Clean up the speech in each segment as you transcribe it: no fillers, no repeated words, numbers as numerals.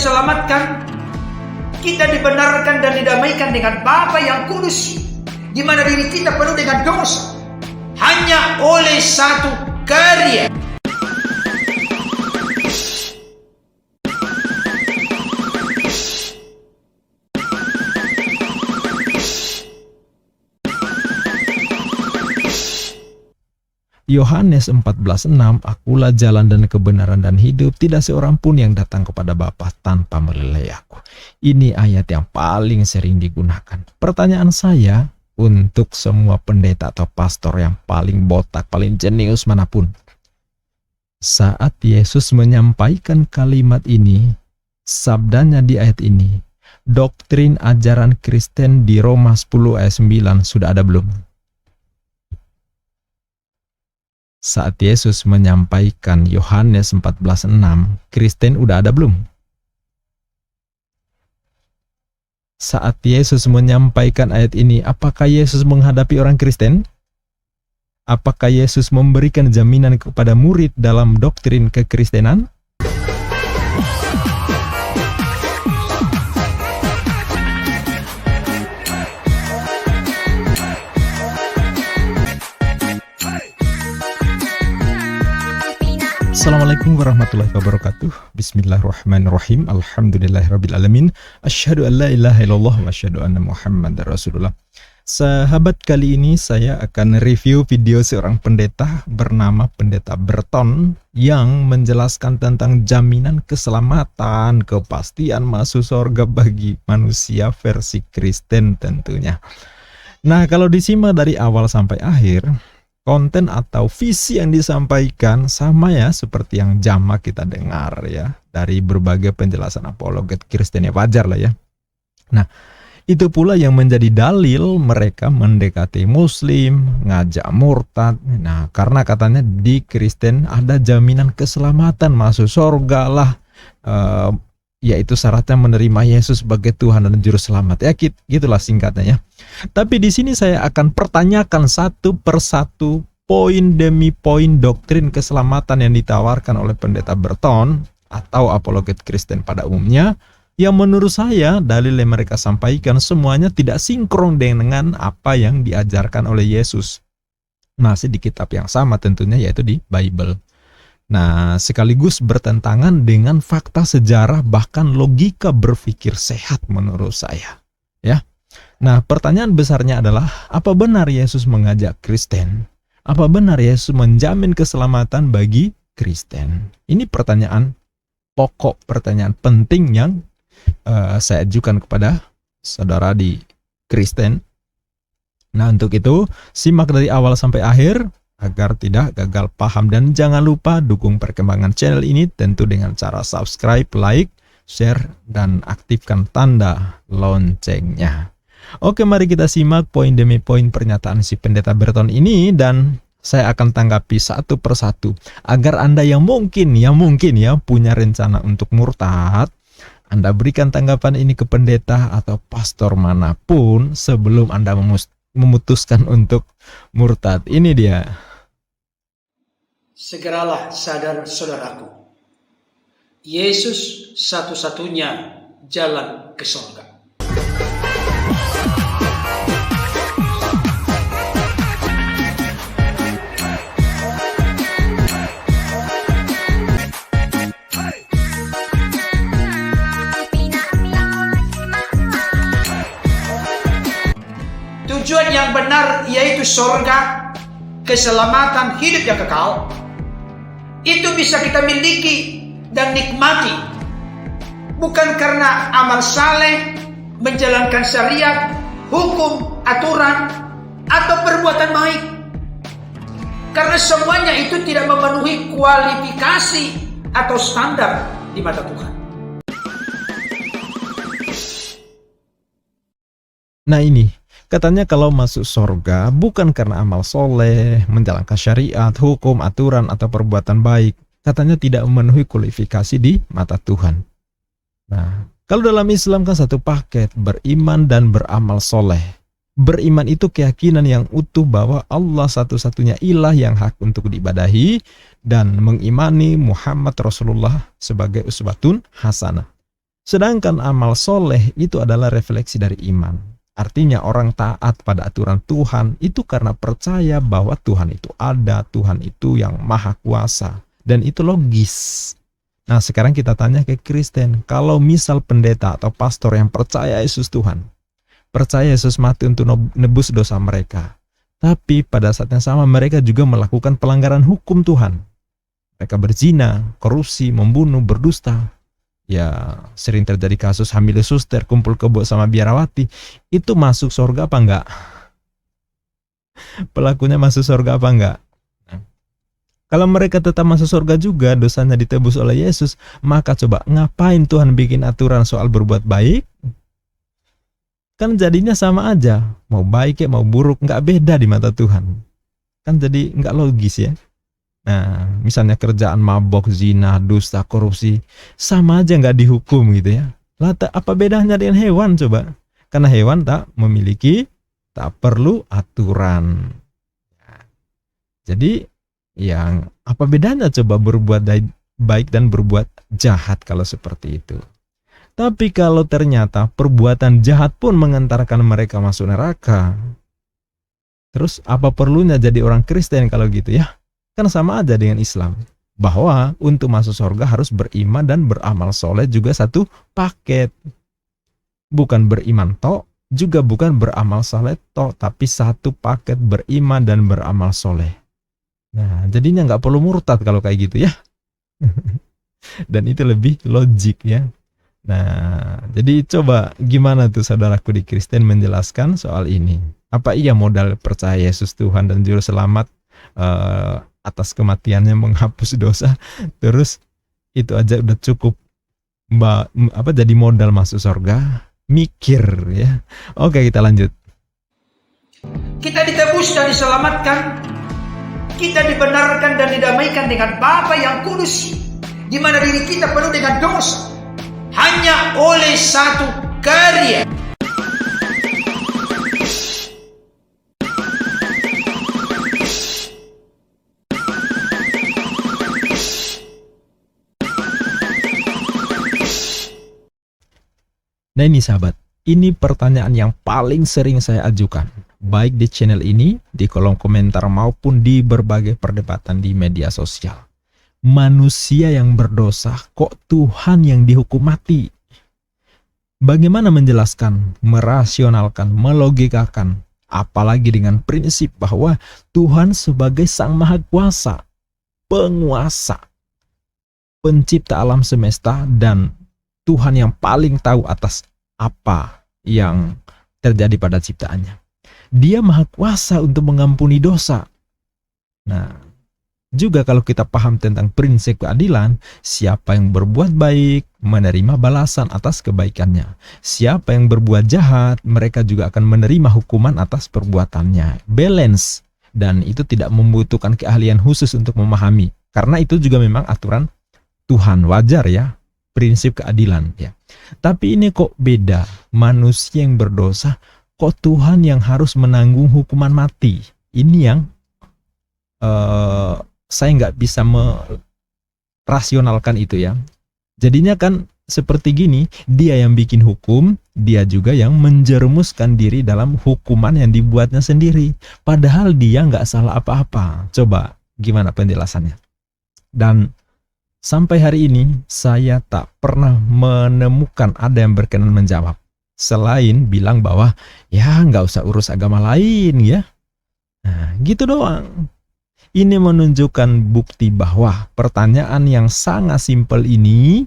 diselamatkan, kita dibenarkan dan didamaikan dengan Bapa yang kudus, di mana diri kita penuh dengan dosa, hanya oleh satu karya. Yohanes 14:6, akulah jalan dan kebenaran dan hidup, tidak seorang pun yang datang kepada Bapa tanpa melalui aku. Ini ayat yang paling sering digunakan. Pertanyaan saya untuk semua pendeta atau pastor yang paling botak, paling jenius manapun. Saat Yesus menyampaikan kalimat ini, sabdanya di ayat ini, doktrin ajaran Kristen di Roma 10 ayat 9 sudah ada belum? Saat Yesus menyampaikan Yohanes 14:6, Kristen udah ada belum? Saat Yesus menyampaikan ayat ini, apakah Yesus menghadapi orang Kristen? Apakah Yesus memberikan jaminan kepada murid dalam doktrin kekristenan? Assalamualaikum warahmatullahi wabarakatuh. Bismillahirrahmanirrahim. Alhamdulillahirrabbilalamin. Asyhadu an la ilaha illallah wa asyhadu anna Muhammadar Rasulullah. Sahabat, kali ini saya akan review video seorang pendeta bernama Pendeta Burton yang menjelaskan tentang jaminan keselamatan, kepastian masuk surga bagi manusia versi Kristen tentunya. Nah, kalau disimak dari awal sampai akhir, konten atau visi yang disampaikan sama ya seperti yang jamak kita dengar ya dari berbagai penjelasan apologet Kristen, ya wajar lah ya. Nah, itu pula yang menjadi dalil mereka mendekati Muslim, ngajak murtad. Nah, karena katanya di Kristen ada jaminan keselamatan masuk surga lah, yaitu syaratnya menerima Yesus sebagai Tuhan dan Juru Selamat. Ya, gitulah singkatnya ya. Tapi di sini saya akan pertanyakan satu persatu, poin demi poin doktrin keselamatan yang ditawarkan oleh Pendeta Burton atau apologet Kristen pada umumnya, yang menurut saya dalil yang mereka sampaikan semuanya tidak sinkron dengan apa yang diajarkan oleh Yesus. Masih di kitab yang sama tentunya, yaitu di Bible. Nah, sekaligus bertentangan dengan fakta sejarah bahkan logika berpikir sehat menurut saya. Ya. Nah, pertanyaan besarnya adalah, apa benar Yesus mengajak Kristen? Apa benar Yesus menjamin keselamatan bagi Kristen? Ini pertanyaan pokok, pertanyaan penting yang saya ajukan kepada saudara di Kristen. Nah, untuk itu simak dari awal sampai akhir agar tidak gagal paham, dan jangan lupa dukung perkembangan channel ini tentu dengan cara subscribe, like, share, dan aktifkan tanda loncengnya. Oke, mari kita simak poin demi poin pernyataan si Pendeta Burton ini, dan saya akan tanggapi satu persatu agar Anda yang mungkin punya rencana untuk murtad, Anda berikan tanggapan ini ke pendeta atau pastor manapun sebelum Anda memutuskan untuk murtad. Ini dia. Segeralah sadar saudaraku, Yesus satu-satunya jalan ke surga. Tujuan yang benar yaitu surga, keselamatan hidup yang kekal. Itu bisa kita miliki dan nikmati bukan karena amal saleh, menjalankan syariat, hukum, aturan, atau perbuatan baik. Karena semuanya itu tidak memenuhi kualifikasi atau standar di mata Tuhan. Nah, ini katanya kalau masuk surga bukan karena amal soleh, menjalankan syariat, hukum, aturan, atau perbuatan baik. Katanya tidak memenuhi kualifikasi di mata Tuhan. Nah, kalau dalam Islam kan satu paket, beriman dan beramal soleh. Beriman itu keyakinan yang utuh bahwa Allah satu-satunya ilah yang hak untuk diibadahi, dan mengimani Muhammad Rasulullah sebagai uswatun hasanah. Sedangkan amal soleh itu adalah refleksi dari iman. Artinya orang taat pada aturan Tuhan itu karena percaya bahwa Tuhan itu ada, Tuhan itu yang maha kuasa. Dan itu logis. Nah sekarang kita tanya ke Kristen, kalau misal pendeta atau pastor yang percaya Yesus Tuhan, percaya Yesus mati untuk nebus dosa mereka, tapi pada saat yang sama mereka juga melakukan pelanggaran hukum Tuhan. Mereka berzina, korupsi, membunuh, berdusta. Ya sering terjadi kasus hamil suster, kumpul kebo sama biarawati. Itu masuk surga apa enggak? Pelakunya masuk surga apa enggak? Kalau mereka tetap masuk surga juga, dosanya ditebus oleh Yesus, maka coba ngapain Tuhan bikin aturan soal berbuat baik? Kan jadinya sama aja, mau baik ya mau buruk, nggak beda di mata Tuhan. Kan jadi nggak logis ya. Nah, misalnya kerjaan mabok, zina, dusta, korupsi, sama aja nggak dihukum gitu ya. Lah, apa bedanya dengan hewan coba? Karena hewan tak perlu aturan. Jadi, yang apa bedanya coba berbuat baik dan berbuat jahat kalau seperti itu? Tapi kalau ternyata perbuatan jahat pun mengantarkan mereka masuk neraka, terus apa perlunya jadi orang Kristen kalau gitu ya? Kan sama aja dengan Islam, bahwa untuk masuk surga harus beriman dan beramal soleh juga satu paket. Bukan beriman tok, juga bukan beramal soleh tok, tapi satu paket beriman dan beramal soleh. Nah, jadinya nggak perlu murtad kalau kayak gitu ya. Dan itu lebih logik ya. Nah, jadi coba gimana tuh saudaraku di Kristen menjelaskan soal ini. Apa iya modal percaya Yesus Tuhan dan Juru Selamat atas kematiannya menghapus dosa, terus itu aja udah cukup jadi modal masuk surga? Mikir ya. Oke, kita lanjut. Kita ditebus dan diselamatkan. Kita dibenarkan dan didamaikan dengan Bapa yang kudus, di mana diri kita penuh dengan dosa, hanya oleh satu karya. Nah ini sahabat, ini pertanyaan yang paling sering saya ajukan, baik di channel ini, di kolom komentar maupun di berbagai perdebatan di media sosial. Manusia yang berdosa, kok Tuhan yang dihukum mati? Bagaimana menjelaskan, merasionalkan, melogikakan, apalagi dengan prinsip bahwa Tuhan sebagai Sang Maha Kuasa, penguasa, pencipta alam semesta, dan Tuhan yang paling tahu atas apa yang terjadi pada ciptaannya. Dia maha kuasa untuk mengampuni dosa. Nah, juga kalau kita paham tentang prinsip keadilan, siapa yang berbuat baik menerima balasan atas kebaikannya. Siapa yang berbuat jahat, mereka juga akan menerima hukuman atas perbuatannya. Balance, dan itu tidak membutuhkan keahlian khusus untuk memahami. Karena itu juga memang aturan Tuhan, wajar ya. Prinsip keadilan ya. Tapi ini kok beda, manusia yang berdosa, kok Tuhan yang harus menanggung hukuman mati? Ini yang saya nggak bisa merasionalkan itu ya. Jadinya kan seperti gini, dia yang bikin hukum, dia juga yang menjerumuskan diri dalam hukuman yang dibuatnya sendiri. Padahal dia nggak salah apa-apa. Coba gimana penjelasannya? Dan sampai hari ini, saya tak pernah menemukan ada yang berkenan menjawab. Selain bilang bahwa, ya nggak usah urus agama lain ya. Nah, gitu doang. Ini menunjukkan bukti bahwa pertanyaan yang sangat simpel ini,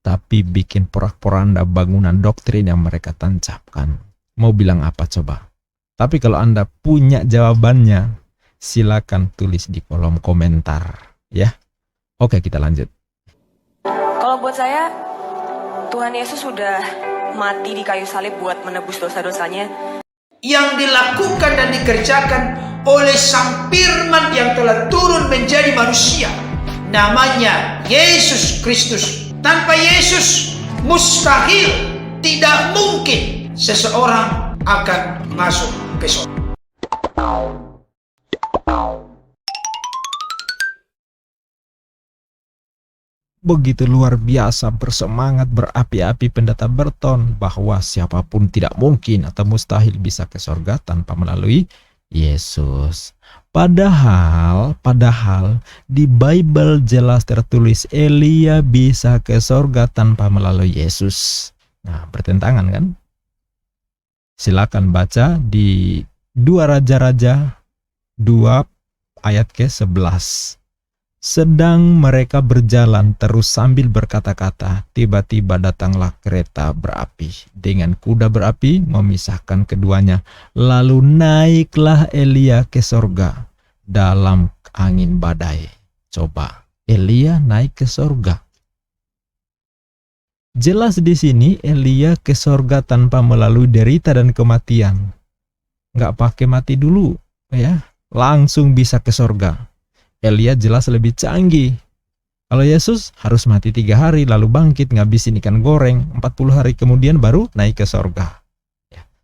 tapi bikin porak-poranda bangunan doktrin yang mereka tancapkan. Mau bilang apa coba? Tapi kalau Anda punya jawabannya, silakan tulis di kolom komentar ya. Oke, kita lanjut. Kalau buat saya, Tuhan Yesus sudah mati di kayu salib buat menebus dosa-dosanya. Yang dilakukan dan dikerjakan oleh Sang Firman yang telah turun menjadi manusia. Namanya Yesus Kristus. Tanpa Yesus, mustahil, tidak mungkin seseorang akan masuk ke surga. Begitu luar biasa bersemangat berapi-api pendeta Burton bahwa siapapun tidak mungkin atau mustahil bisa ke sorga tanpa melalui Yesus. Padahal di Bible jelas tertulis Elia bisa ke sorga tanpa melalui Yesus. Nah, bertentangan kan? Silakan baca di 2 Raja-Raja 2 ayat ke-11. Sedang mereka berjalan terus sambil berkata-kata, tiba-tiba datanglah kereta berapi dengan kuda berapi memisahkan keduanya. Lalu naiklah Elia ke sorga dalam angin badai. Coba, Elia naik ke sorga. Jelas di sini Elia ke sorga tanpa melalui derita dan kematian. Nggak pakai mati dulu, ya, langsung bisa ke sorga. Elia jelas lebih canggih. Kalau Yesus harus mati 3 hari lalu bangkit ngabisin ikan goreng 40 hari kemudian baru naik ke sorga.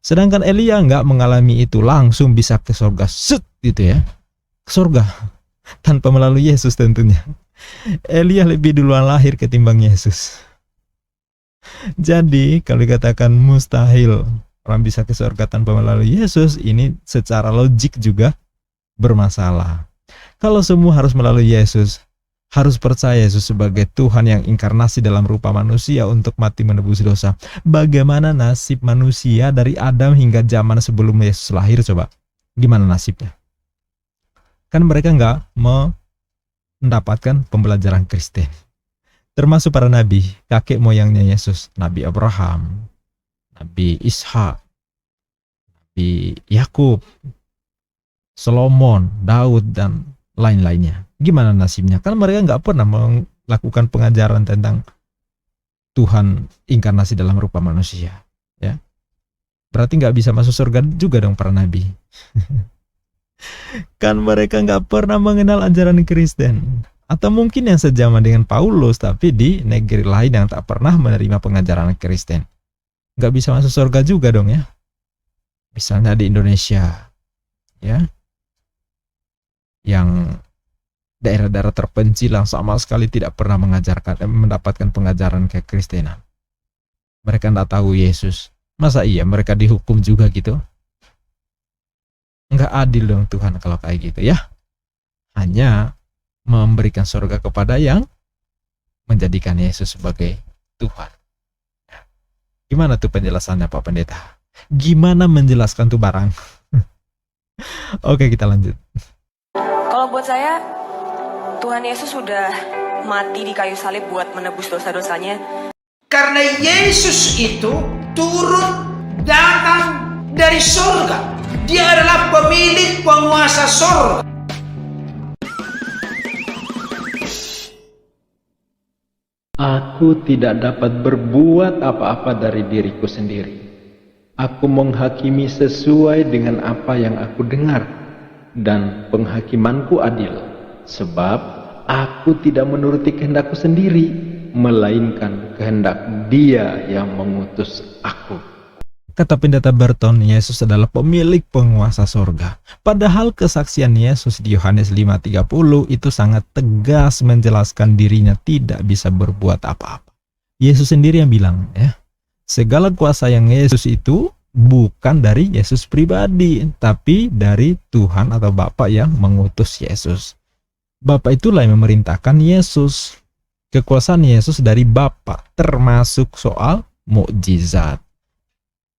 Sedangkan Elia nggak mengalami itu, langsung bisa ke sorga, set gitu ya, ke sorga tanpa melalui Yesus tentunya. Elia lebih duluan lahir ketimbang Yesus. Jadi kalau dikatakan mustahil orang bisa ke sorga tanpa melalui Yesus, ini secara logik juga bermasalah. Kalau semua harus melalui Yesus, harus percaya Yesus sebagai Tuhan yang inkarnasi dalam rupa manusia untuk mati menebus dosa. Bagaimana nasib manusia dari Adam hingga zaman sebelum Yesus lahir, coba? Gimana nasibnya? Kan mereka nggak mendapatkan pembelajaran Kristen. Termasuk para nabi, kakek moyangnya Yesus, Nabi Abraham, Nabi Ishak, Nabi Yakub, Solomon, Daud, dan lain-lainnya. Gimana nasibnya? Kan mereka nggak pernah melakukan pengajaran tentang Tuhan inkarnasi dalam rupa manusia. Ya, berarti nggak bisa masuk surga juga dong para nabi. Kan mereka nggak pernah mengenal ajaran Kristen. Atau mungkin yang sejaman dengan Paulus, tapi di negeri lain yang tak pernah menerima pengajaran Kristen. Nggak bisa masuk surga juga dong ya. Misalnya di Indonesia, ya, yang daerah-daerah terpencil yang sama sekali tidak pernah mendapatkan pengajaran kekristenan. Mereka tidak tahu Yesus. Masa iya mereka dihukum juga gitu? Enggak adil dong Tuhan kalau kayak gitu ya. Hanya memberikan surga kepada yang menjadikan Yesus sebagai Tuhan. Gimana tuh penjelasannya Pak Pendeta? Gimana menjelaskan tuh barang? Oke, kita lanjut. Kalau buat saya, Tuhan Yesus sudah mati di kayu salib buat menebus dosa-dosanya. Karena Yesus itu turun datang dari surga. Dia adalah pemilik penguasa surga. Aku tidak dapat berbuat apa-apa dari diriku sendiri. Aku menghakimi sesuai dengan apa yang aku dengar. Dan penghakimanku adil, sebab aku tidak menuruti kehendakku sendiri, melainkan kehendak Dia yang mengutus aku. Kata pendeta Burton, Yesus adalah pemilik penguasa sorga. Padahal kesaksian Yesus di Yohanes 5:30 itu sangat tegas menjelaskan dirinya tidak bisa berbuat apa-apa. Yesus sendiri yang bilang, ya, segala kuasa yang Yesus itu bukan dari Yesus pribadi, tapi dari Tuhan atau Bapa yang mengutus Yesus. Bapa itulah yang memerintahkan Yesus. Kekuasaan Yesus dari Bapa, termasuk soal mukjizat.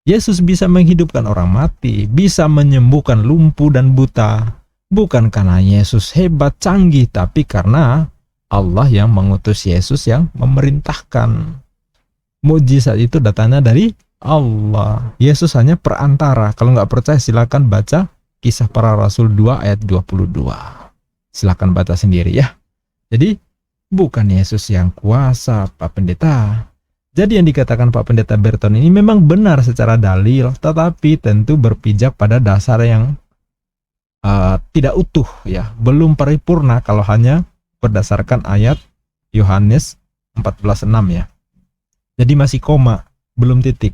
Yesus bisa menghidupkan orang mati, bisa menyembuhkan lumpuh dan buta. Bukan karena Yesus hebat canggih, tapi karena Allah yang mengutus Yesus yang memerintahkan. Mukjizat itu datangnya dari Allah. Yesus hanya perantara. Kalau nggak percaya silakan baca Kisah Para Rasul 2 ayat 22. Silakan baca sendiri ya. Jadi bukan Yesus yang kuasa, Pak Pendeta. Jadi yang dikatakan Pak Pendeta Burton ini memang benar secara dalil, tetapi tentu berpijak pada dasar yang tidak utuh ya, belum paripurna kalau hanya berdasarkan ayat Yohanes 14:6 ya. Jadi masih koma, belum titik.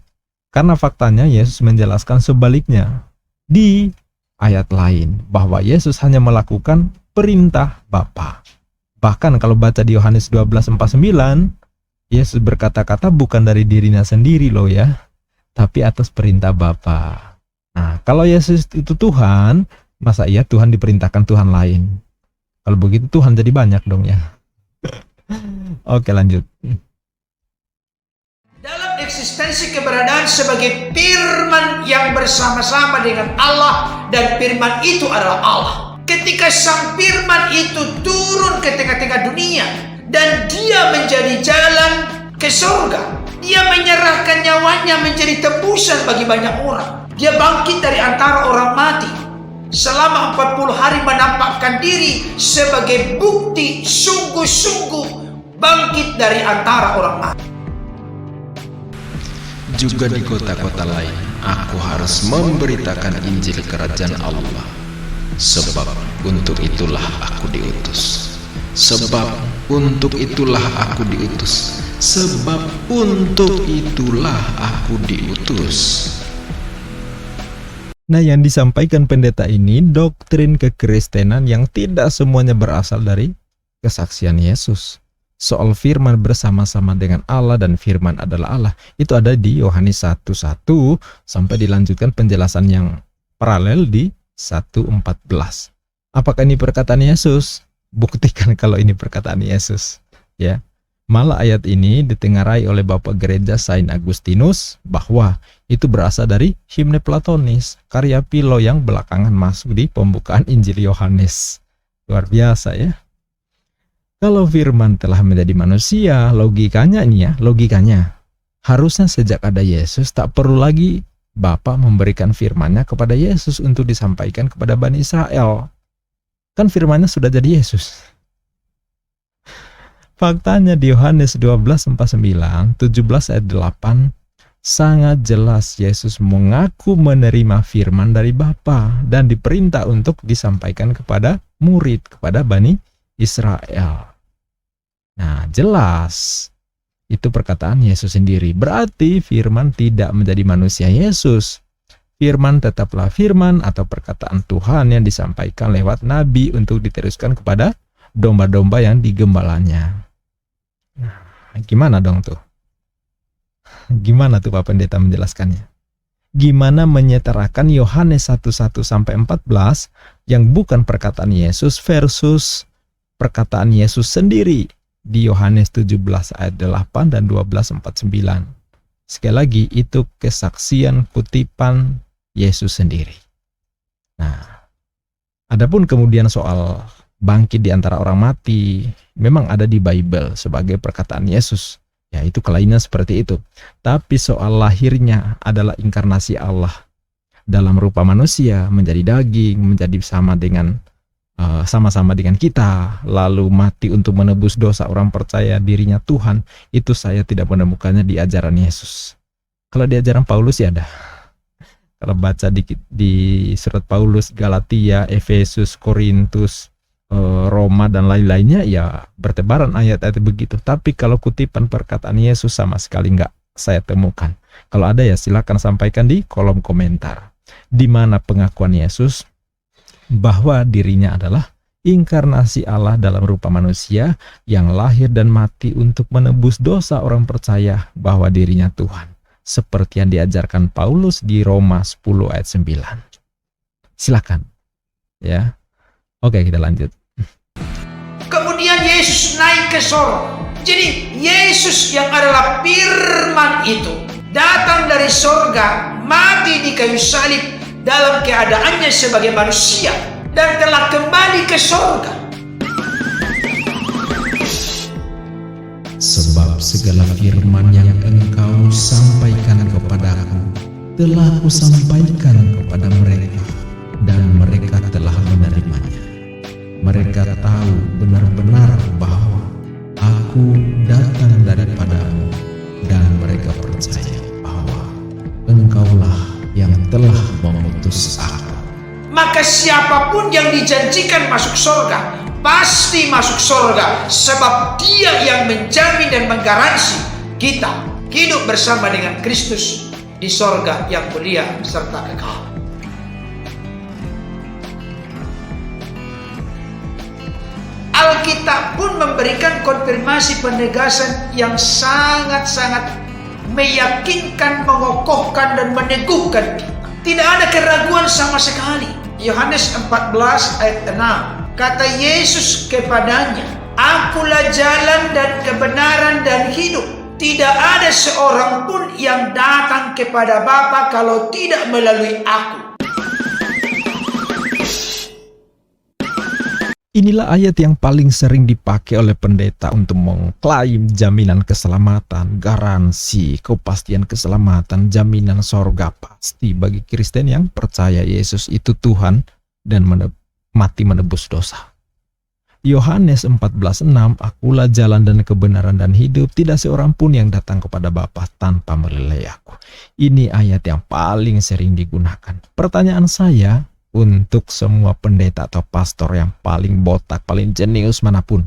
Karena faktanya Yesus menjelaskan sebaliknya di ayat lain bahwa Yesus hanya melakukan perintah Bapa. Bahkan kalau baca di Yohanes 12:49, Yesus berkata-kata bukan dari dirinya sendiri loh ya, tapi atas perintah Bapa. Nah, kalau Yesus itu Tuhan, masa iya Tuhan diperintahkan Tuhan lain? Kalau begitu Tuhan jadi banyak dong ya. Oke, lanjut. Dalam eksistensi keberadaan sebagai firman yang bersama-sama dengan Allah, dan firman itu adalah Allah. Ketika sang firman itu turun ke tengah-tengah dunia dan dia menjadi jalan ke surga, dia menyerahkan nyawanya menjadi tebusan bagi banyak orang. Dia bangkit dari antara orang mati, selama 40 hari menampakkan diri sebagai bukti sungguh-sungguh bangkit dari antara orang mati. Juga di kota-kota lain, aku harus memberitakan Injil Kerajaan Allah. Sebab untuk itulah aku diutus. Sebab untuk itulah aku diutus. Sebab untuk itulah aku diutus. Nah, yang disampaikan pendeta ini doktrin kekristenan yang tidak semuanya berasal dari kesaksian Yesus. Soal firman bersama-sama dengan Allah dan firman adalah Allah, itu ada di Yohanes 1:1 sampai dilanjutkan penjelasan yang paralel di 1:14. Apakah ini perkataan Yesus? Buktikan kalau ini perkataan Yesus, ya. Malah ayat ini ditengarai oleh Bapak Gereja Saint Agustinus bahwa itu berasal dari himne Platonis, karya Philo yang belakangan masuk di pembukaan Injil Yohanes. Luar biasa ya. Kalau firman telah menjadi manusia, logikanya harusnya sejak ada Yesus tak perlu lagi Bapa memberikan firman-Nya kepada Yesus untuk disampaikan kepada Bani Israel. Kan firman-Nya sudah jadi Yesus. Faktanya di Yohanes 12:49, 17 ayat 8 sangat jelas Yesus mengaku menerima firman dari Bapa dan diperintah untuk disampaikan kepada murid, kepada Bani Israel. Nah, jelas itu perkataan Yesus sendiri. Berarti firman tidak menjadi manusia Yesus. Firman tetaplah firman atau perkataan Tuhan yang disampaikan lewat nabi untuk diteruskan kepada domba-domba yang digembalanya. Nah, gimana dong tuh? Gimana tuh Pak Pendeta menjelaskannya? Gimana menyetarakan Yohanes 1:1 sampai 14 yang bukan perkataan Yesus versus perkataan Yesus sendiri di Yohanes 17 ayat 8 dan 12:49. Sekali lagi itu kesaksian kutipan Yesus sendiri. Nah, adapun kemudian soal bangkit di antara orang mati memang ada di Bible sebagai perkataan Yesus. Ya, itu kelainan seperti itu. Tapi soal lahirnya adalah inkarnasi Allah dalam rupa manusia, menjadi daging, menjadi sama-sama dengan kita, lalu mati untuk menebus dosa orang percaya dirinya Tuhan, itu saya tidak menemukannya di ajaran Yesus. Kalau di ajaran Paulus ya ada. Kalau baca di surat Paulus, Galatia, Efesus, Korintus, Roma dan lain-lainnya ya bertebaran ayat-ayat begitu. Tapi kalau kutipan perkataan Yesus sama sekali nggak saya temukan. Kalau ada ya silakan sampaikan di kolom komentar. Di mana pengakuan Yesus bahwa dirinya adalah inkarnasi Allah dalam rupa manusia yang lahir dan mati untuk menebus dosa orang percaya bahwa dirinya Tuhan. Seperti yang diajarkan Paulus di Roma 10 ayat 9. Silakan. Ya. Oke, kita lanjut. Kemudian Yesus naik ke sorga. Jadi Yesus yang adalah firman itu datang dari sorga, mati di kayu salib dalam keadaannya sebagai manusia dan telah kembali ke sorga. Sebab segala firman yang engkau sampaikan kepadaku telah kusampaikan kepada mereka, dan mereka telah menerimanya. Mereka tahu benar-benar bahwa aku datang daripadamu, dan mereka percaya bahwa engkaulah yang telah mengutus aku. Maka siapapun yang dijanjikan masuk sorga pasti masuk sorga, sebab Dia yang menjamin dan menggaransi kita hidup bersama dengan Kristus di sorga yang mulia serta kekal. Alkitab pun memberikan konfirmasi penegasan yang sangat-sangat meyakinkan, mengokohkan, dan meneguhkan. Tidak ada keraguan sama sekali. Yohanes 14 ayat 6. Kata Yesus kepadanya, "Akulah jalan dan kebenaran dan hidup. Tidak ada seorang pun yang datang kepada Bapa kalau tidak melalui aku." Inilah ayat yang paling sering dipakai oleh pendeta untuk mengklaim jaminan keselamatan, garansi, kepastian keselamatan, jaminan sorga pasti bagi Kristen yang percaya Yesus itu Tuhan dan mati menebus dosa. Yohanes 14:6, "Akulah jalan dan kebenaran dan hidup, tidak seorang pun yang datang kepada Bapa tanpa melalui aku." Ini ayat yang paling sering digunakan. Pertanyaan saya untuk semua pendeta atau pastor yang paling botak, paling jenius manapun.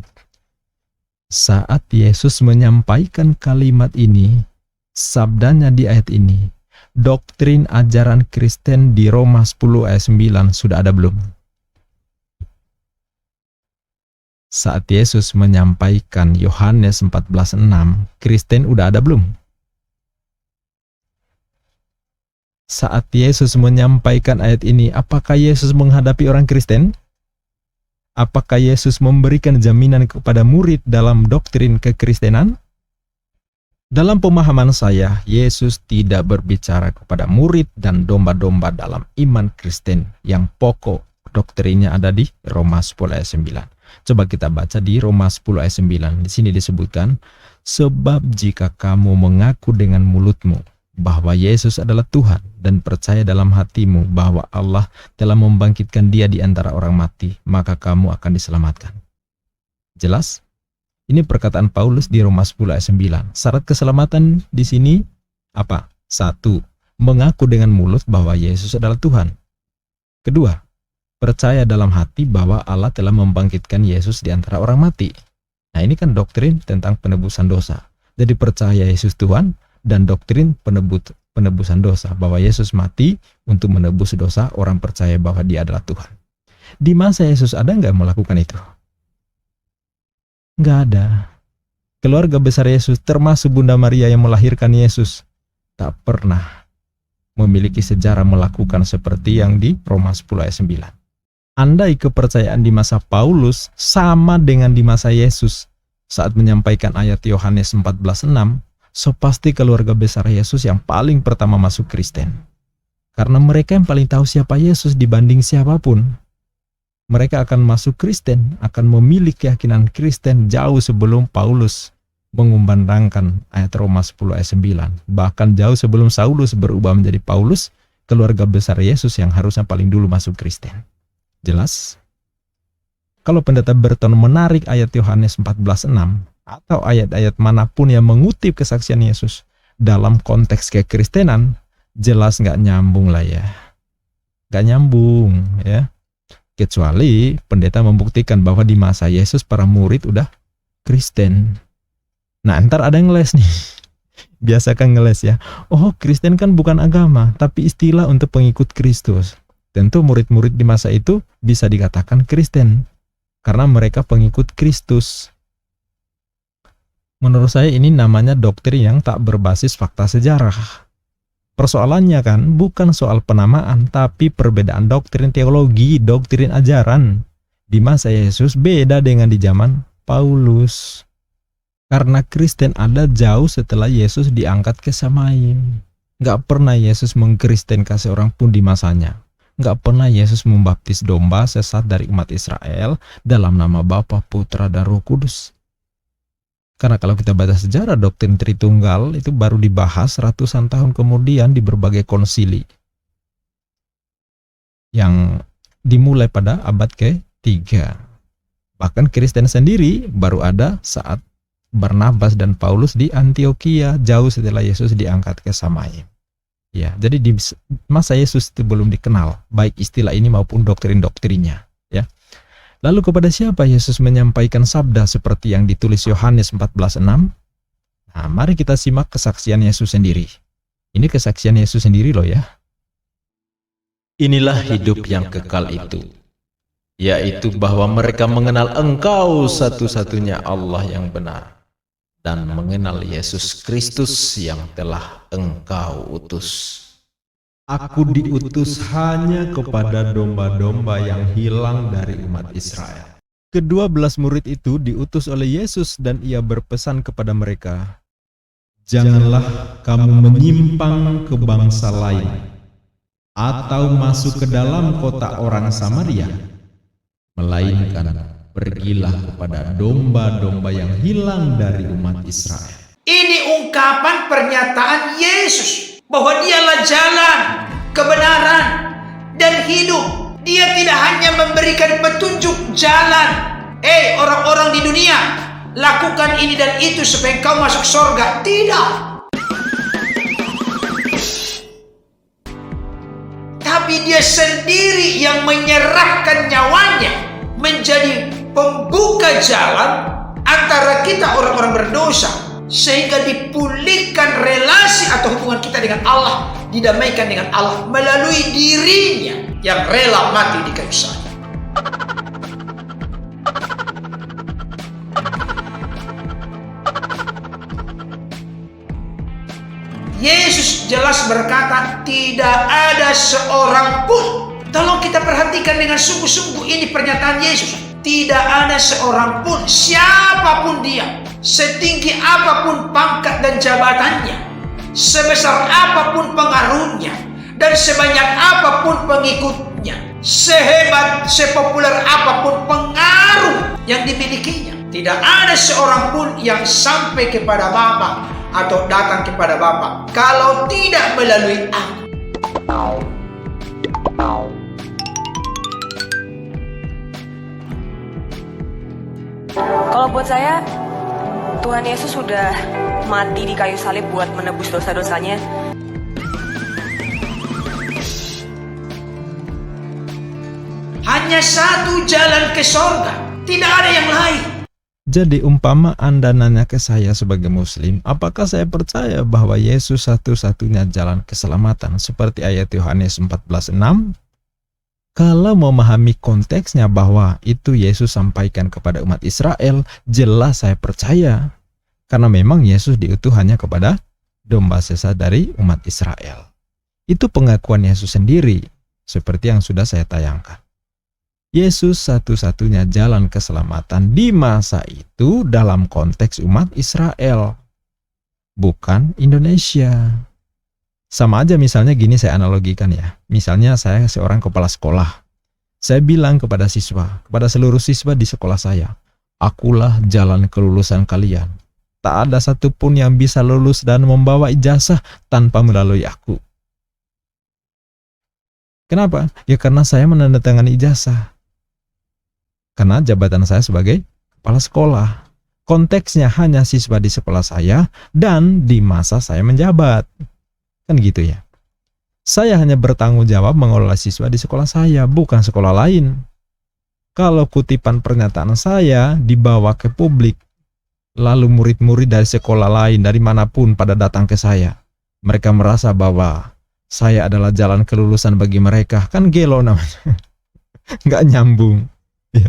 Saat Yesus menyampaikan kalimat ini, sabdanya di ayat ini, doktrin ajaran Kristen di Roma 10 ayat 9 sudah ada belum? Saat Yesus menyampaikan Yohanes 14:6, Kristen udah ada belum? Saat Yesus menyampaikan ayat ini, apakah Yesus menghadapi orang Kristen? Apakah Yesus memberikan jaminan kepada murid dalam doktrin kekristenan? Dalam pemahaman saya, Yesus tidak berbicara kepada murid dan domba-domba dalam iman Kristen yang pokok doktrinnya ada di Roma 10 ayat 9. Coba kita baca di Roma 10 ayat 9. Di sini disebutkan, "Sebab jika kamu mengaku dengan mulutmu bahwa Yesus adalah Tuhan dan percaya dalam hatimu bahwa Allah telah membangkitkan Dia di antara orang mati, maka kamu akan diselamatkan." Jelas? Ini perkataan Paulus di Roma 10 ayat 9. Syarat keselamatan di sini apa? 1. Mengaku dengan mulut bahwa Yesus adalah Tuhan. Kedua, percaya dalam hati bahwa Allah telah membangkitkan Yesus di antara orang mati. Nah, ini kan doktrin tentang penebusan dosa. Jadi percaya Yesus Tuhan dan doktrin penebusan dosa, bahwa Yesus mati untuk menebus dosa orang percaya bahwa Dia adalah Tuhan. Di masa Yesus ada nggak melakukan itu? Nggak ada. Keluarga besar Yesus termasuk Bunda Maria yang melahirkan Yesus tak pernah memiliki sejarah melakukan seperti yang di Roma 10 ayat 9. Andai kepercayaan di masa Paulus sama dengan di masa Yesus saat menyampaikan ayat Yohanes 14:6, so pasti keluarga besar Yesus yang paling pertama masuk Kristen. Karena mereka yang paling tahu siapa Yesus dibanding siapapun. Mereka akan masuk Kristen, akan memilih keyakinan Kristen jauh sebelum Paulus mengumandangkan ayat Roma 10 ayat 9. Bahkan jauh sebelum Saulus berubah menjadi Paulus, keluarga besar Yesus yang harusnya paling dulu masuk Kristen. Jelas? Kalau pendeta Burton menarik ayat Yohanes 14:6 atau ayat-ayat manapun yang mengutip kesaksian Yesus dalam konteks kekristenan, jelas nggak nyambung lah ya. Nggak nyambung ya. Kecuali pendeta membuktikan bahwa di masa Yesus para murid udah Kristen. Nah, ntar ada yang ngeles nih. Biasakan ngeles ya. Oh, Kristen kan bukan agama, tapi istilah untuk pengikut Kristus. Tentu murid-murid di masa itu bisa dikatakan Kristen karena mereka pengikut Kristus. Menurut saya ini namanya doktrin yang tak berbasis fakta sejarah. Persoalannya kan bukan soal penamaan, tapi perbedaan doktrin teologi, doktrin ajaran. Di masa Yesus beda dengan di zaman Paulus. Karena Kristen ada jauh setelah Yesus diangkat ke Samaim. Gak pernah Yesus mengkristenkan seorang pun di masanya. Gak pernah Yesus membaptis domba sesat dari umat Israel dalam nama Bapa, Putra, dan Roh Kudus. Karena kalau kita baca sejarah doktrin Tritunggal itu baru dibahas ratusan tahun kemudian di berbagai konsili. Yang dimulai pada abad ke-3. Bahkan Kristen sendiri baru ada saat Barnabas dan Paulus di Antioquia jauh setelah Yesus diangkat ke Samaim. Ya, jadi di masa Yesus itu belum dikenal baik istilah ini maupun doktrin-doktrinnya, ya. Lalu kepada siapa Yesus menyampaikan sabda seperti yang ditulis Yohanes 14:6? Nah, mari kita simak kesaksian Yesus sendiri. Ini kesaksian Yesus sendiri loh ya. Inilah hidup yang kekal itu, yaitu bahwa mereka mengenal Engkau satu-satunya Allah yang benar, dan mengenal Yesus Kristus yang telah Engkau utus. Aku diutus hanya kepada domba-domba yang hilang dari umat Israel. Ke-12 murid itu diutus oleh Yesus dan ia berpesan kepada mereka, Janganlah kamu menyimpang ke bangsa lain, atau masuk ke dalam kota orang Samaria, melainkan pergilah kepada domba-domba yang hilang dari umat Israel. Ini ungkapan pernyataan Yesus bahwa dialah jalan, kebenaran, dan hidup. Dia tidak hanya memberikan petunjuk jalan. Orang-orang di dunia, lakukan ini dan itu supaya engkau masuk surga. Tidak. Tapi dia sendiri yang menyerahkan nyawanya menjadi pembuka jalan antara kita orang-orang berdosa, sehingga dipulihkan relasi atau hubungan kita dengan Allah, didamaikan dengan Allah melalui dirinya yang rela mati di kayu salib. Yesus jelas berkata, tidak ada seorang pun. Tolong kita perhatikan dengan sungguh-sungguh ini pernyataan Yesus. Tidak ada seorang pun, siapapun dia, setinggi apapun pangkat dan jabatannya, sebesar apapun pengaruhnya, dan sebanyak apapun pengikutnya, sehebat, sepopuler apapun pengaruh yang dimilikinya, tidak ada seorang pun yang sampai kepada Bapa atau datang kepada Bapa kalau tidak melalui aku. Kalau buat saya, Tuhan Yesus sudah mati di kayu salib buat menebus dosa-dosanya. Hanya satu jalan ke surga, tidak ada yang lain. jadi umpama Anda nanya ke saya sebagai muslim, apakah saya percaya bahwa Yesus satu-satunya jalan keselamatan seperti ayat Yohanes 14:6? Kalau memahami konteksnya bahwa itu Yesus sampaikan kepada umat Israel, jelas saya percaya. Karena memang Yesus diutus hanya kepada domba sesat dari umat Israel. Itu pengakuan Yesus sendiri, seperti yang sudah saya tayangkan. Yesus satu-satunya jalan keselamatan di masa itu dalam konteks umat Israel, bukan Indonesia. Sama aja misalnya gini saya analogikan ya. Misalnya saya seorang kepala sekolah. Saya bilang kepada siswa, kepada seluruh siswa di sekolah saya, akulah jalan kelulusan kalian. Tak ada satupun yang bisa lulus dan membawa ijazah tanpa melalui aku. Kenapa? Ya karena saya menandatangani ijazah. Karena jabatan saya sebagai kepala sekolah. Konteksnya hanya siswa di sekolah saya dan di masa saya menjabat. Kan gitu ya. Saya hanya bertanggung jawab mengelola siswa di sekolah saya, bukan sekolah lain. Kalau kutipan pernyataan saya dibawa ke publik, lalu murid-murid dari sekolah lain dari manapun pada datang ke saya, mereka merasa bahwa saya adalah jalan kelulusan bagi mereka, kan gelo namanya. Nggak nyambung. Ya.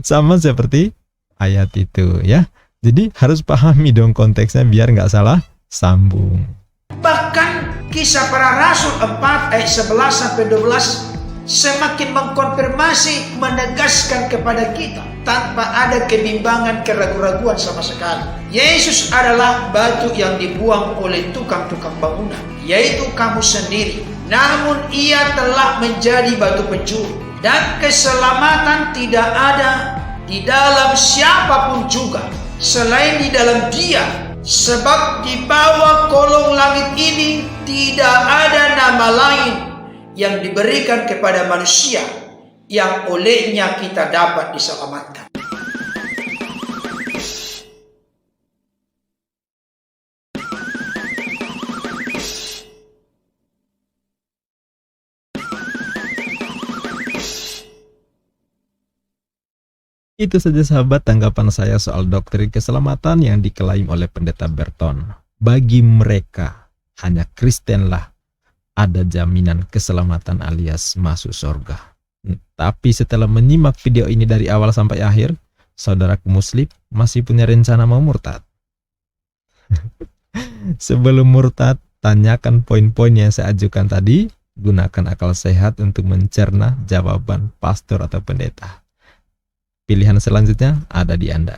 Sama seperti ayat itu ya. Jadi harus pahami dong konteksnya biar nggak salah sambung. Bahkan Kisah Para Rasul 4 ayat 11-12 semakin mengkonfirmasi, menegaskan kepada kita tanpa ada kebimbangan, keraguan-raguan sama sekali. Yesus adalah batu yang dibuang oleh tukang-tukang bangunan, yaitu kamu sendiri. Namun ia telah menjadi batu penjuru, dan keselamatan tidak ada di dalam siapapun juga selain di dalam Dia. Sebab di bawah kolong langit ini tidak ada nama lain yang diberikan kepada manusia yang olehnya kita dapat diselamatkan. Itu saja sahabat tanggapan saya soal doktrin keselamatan yang diklaim oleh pendeta Berton. Bagi mereka, hanya Kristenlah ada jaminan keselamatan alias masuk surga. Tapi setelah menyimak video ini dari awal sampai akhir, saudaraku muslim masih punya rencana mau murtad? Sebelum murtad, tanyakan poin-poin yang saya ajukan tadi, gunakan akal sehat untuk mencerna jawaban pastor atau pendeta. Pilihan selanjutnya ada di Anda.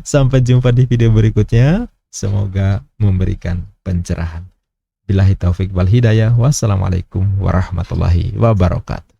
Sampai jumpa di video berikutnya, semoga memberikan pencerahan. Billahi taufik wal hidayah. Wassalamualaikum warahmatullahi wabarakatuh.